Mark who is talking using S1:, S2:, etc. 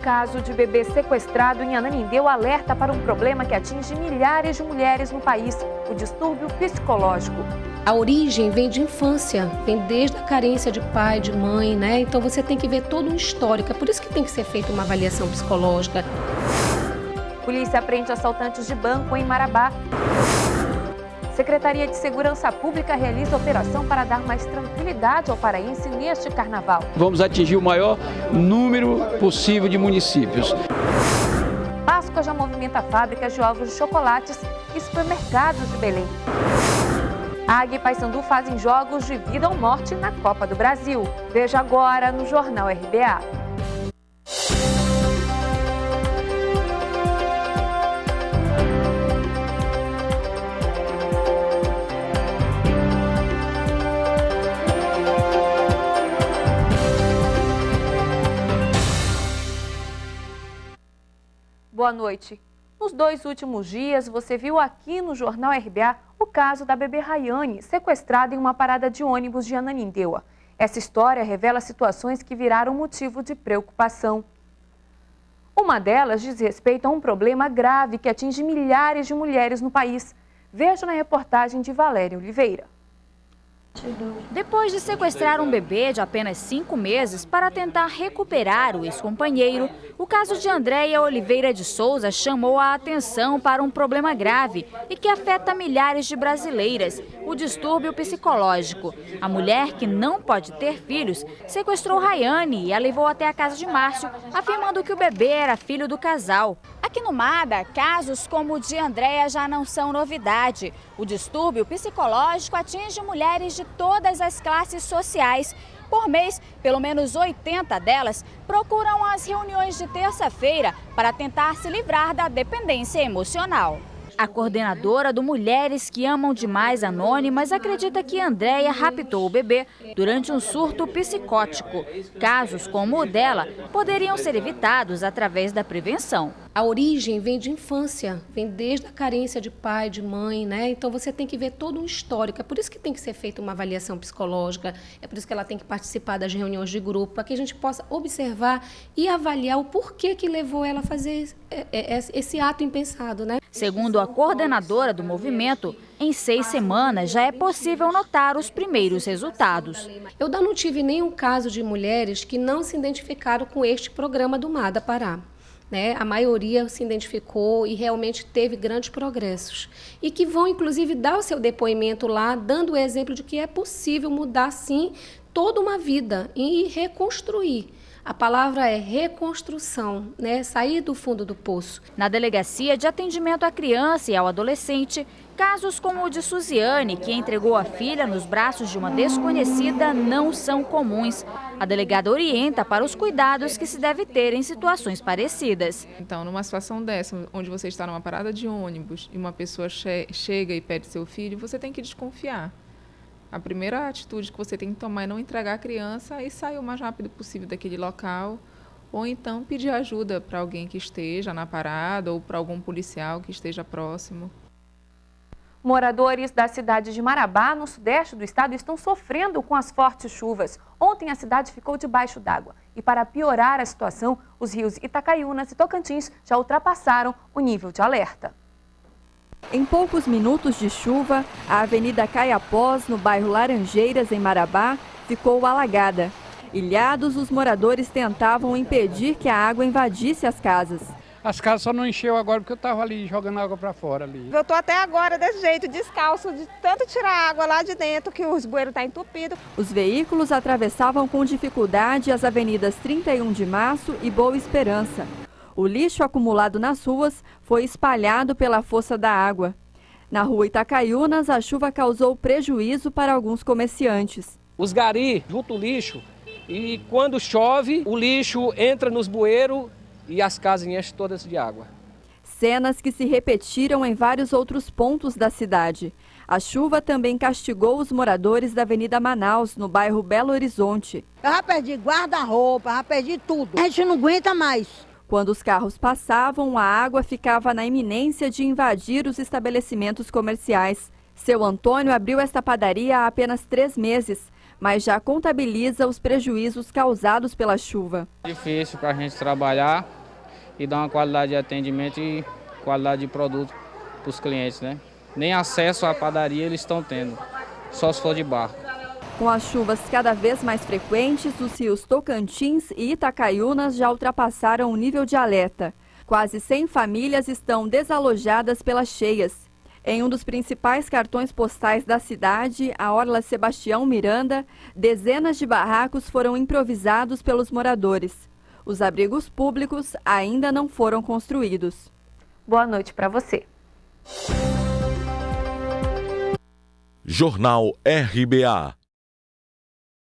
S1: caso de bebê sequestrado em Ananindeua alerta para um problema que atinge milhares de mulheres no país, o distúrbio psicológico.
S2: A origem vem de infância, vem desde a carência de pai, de mãe, né? Então você tem que ver todo um histórico, é por isso que tem que ser feita uma avaliação psicológica.
S1: Polícia prende assaltantes de banco em Marabá. Secretaria de Segurança Pública realiza operação para dar mais tranquilidade ao paraense neste carnaval.
S3: Vamos atingir o maior número possível de municípios.
S1: Páscoa já movimenta fábricas de ovos de chocolates e supermercados de Belém. Águia e Paysandu fazem jogos de vida ou morte na Copa do Brasil. Veja agora no Jornal RBA. Boa noite. Nos 2 últimos dias, você viu aqui no Jornal RBA o caso da bebê Rayane, sequestrada em uma parada de ônibus de Ananindeua. Essa história revela situações que viraram motivo de preocupação. Uma delas diz respeito a um problema grave que atinge milhares de mulheres no país. Veja na reportagem de Valéria Oliveira.
S4: Depois de sequestrar um bebê de apenas 5 meses para tentar recuperar o ex-companheiro, o caso de Andréia Oliveira de Souza chamou a atenção para um problema grave e que afeta milhares de brasileiras, o distúrbio psicológico. A mulher, que não pode ter filhos, sequestrou Rayane e a levou até a casa de Márcio, afirmando que o bebê era filho do casal. Aqui no MADA, casos como o de Andréia já não são novidade. O distúrbio psicológico atinge mulheres de todas as classes sociais. Por mês, pelo menos 80 delas procuram as reuniões de terça-feira para tentar se livrar da dependência emocional. A coordenadora do Mulheres que Amam Demais Anônimas acredita que Andréia raptou o bebê durante um surto psicótico. Casos como o dela poderiam ser evitados através da prevenção.
S2: A origem vem de infância, vem desde a carência de pai, de mãe, né? Então você tem que ver todo um histórico, é por isso que tem que ser feita uma avaliação psicológica, é por isso que ela tem que participar das reuniões de grupo, para que a gente possa observar e avaliar o porquê que levou ela a fazer esse ato impensado, né?
S4: Segundo a coordenadora do movimento, em 6 semanas já é possível notar os primeiros resultados.
S2: Eu ainda não tive nenhum caso de mulheres que não se identificaram com este programa do MADA Pará. A maioria se identificou e realmente teve grandes progressos. E que vão, inclusive, dar o seu depoimento lá, dando o exemplo de que é possível mudar, sim, toda uma vida e reconstruir. A palavra é reconstrução, sair do fundo do poço.
S4: Na Delegacia de Atendimento à Criança e ao Adolescente, casos como o de Suziane, que entregou a filha nos braços de uma desconhecida, não são comuns. A delegada orienta para os cuidados que se deve ter em situações parecidas.
S5: Então, numa situação dessa, onde você está numa parada de ônibus e uma pessoa chega e pede seu filho, você tem que desconfiar. A primeira atitude que você tem que tomar é não entregar a criança e sair o mais rápido possível daquele local, ou então pedir ajuda para alguém que esteja na parada ou para algum policial que esteja próximo.
S1: Moradores da cidade de Marabá, no sudeste do estado, estão sofrendo com as fortes chuvas. Ontem a cidade ficou debaixo d'água. E para piorar a situação, os rios Itacaiunas e Tocantins já ultrapassaram o nível de alerta.
S6: Em poucos minutos de chuva, a Avenida Caiapós, no bairro Laranjeiras, em Marabá, ficou alagada. Ilhados, os moradores tentavam impedir que a água invadisse as casas.
S7: As casas só não encheu agora porque eu estava ali jogando água para fora ali.
S8: Eu estou até agora desse jeito, descalço, de tanto tirar água lá de dentro que os bueiros estão entupidos.
S6: Os veículos atravessavam com dificuldade as avenidas 31 de Março e Boa Esperança. O lixo acumulado nas ruas foi espalhado pela força da água. Na rua Itacaiunas, a chuva causou prejuízo para alguns comerciantes.
S9: Os garis juntam o lixo e quando chove, o lixo entra nos bueiros e as casas enchem todas de água.
S6: Cenas que se repetiram em vários outros pontos da cidade. A chuva também castigou os moradores da Avenida Manaus, no bairro Belo Horizonte.
S10: Eu já perdi guarda-roupa, já perdi tudo. A gente não aguenta mais.
S6: Quando os carros passavam, a água ficava na iminência de invadir os estabelecimentos comerciais. Seu Antônio abriu esta padaria há apenas 3 meses, mas já contabiliza os prejuízos causados pela chuva.
S11: Difícil para a gente trabalhar e dar uma qualidade de atendimento e qualidade de produto para os clientes, né? Nem acesso à padaria eles estão tendo, só se for de barco.
S6: Com as chuvas cada vez mais frequentes, os rios Tocantins e Itacaiunas já ultrapassaram o nível de alerta. Quase 100 famílias estão desalojadas pelas cheias. Em um dos principais cartões postais da cidade, a Orla Sebastião Miranda, dezenas de barracos foram improvisados pelos moradores. Os abrigos públicos ainda não foram construídos.
S1: Boa noite para você.
S12: Jornal RBA.